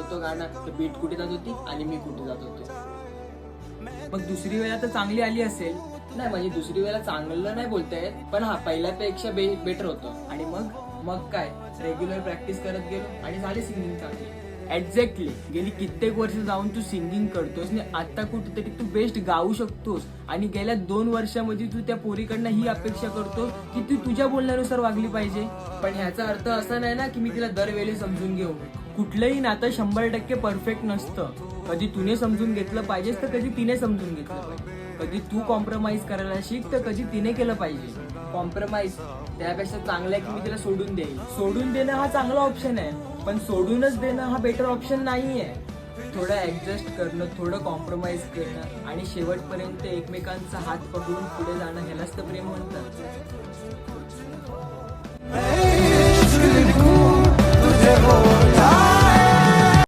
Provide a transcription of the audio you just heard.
होतं गाणं तर बीट कुठे जात होती आणि मी कुठे जात होतो. मग दुसरी वेळा तर चांगली आली असेल. नाही म्हणजे दुसरी वेळेला चांगलं नाही बोलता येत, पण हा पहिल्यापेक्षा बेटर होतं. आणि मग मग काय, रेग्युलर प्रॅक्टिस करत गेलो आणि झाली सिंगिंग चांगली. एक्झॅक्टली, गेली कित्येक वर्ष जाऊन तू सिंगिंग करतोस आणि आता कुठेतरी तू बेस्ट गाऊ शकतोस. आणि गेल्या 2 वर्षामध्ये तू त्या पोरीकडनं ही अपेक्षा करतो की ती तुझ्या बोलण्यानुसार वागली पाहिजे. पण ह्याचा अर्थ असा नाही ना की मी तिला दरवेळी समजून घेऊ. कुठलंही नातं 100% परफेक्ट नसतं. कधी तुने समजून घेतलं पाहिजेस तर कधी तिने समजून घेतलं पाहिजे. कधी तू कॉम्प्रोमाइज करायला शिक तर कधी तिने केलं पाहिजे. कॉम्प्रोमाइज त्यापेक्षा चांगलं आहे की मी तिला सोडून देईल. सोडून देणं हा चांगला ऑप्शन आहे, पण सोडूनच देणं हा बेटर ऑप्शन नाहीये. थोडं ऍडजस्ट करणं, थोडं कॉम्प्रोमाइज करणं आणि शेवटपर्यंत एकमेकांचा हात पकडून पुढे जाणं, ह्यालाच तर प्रेम म्हणतात.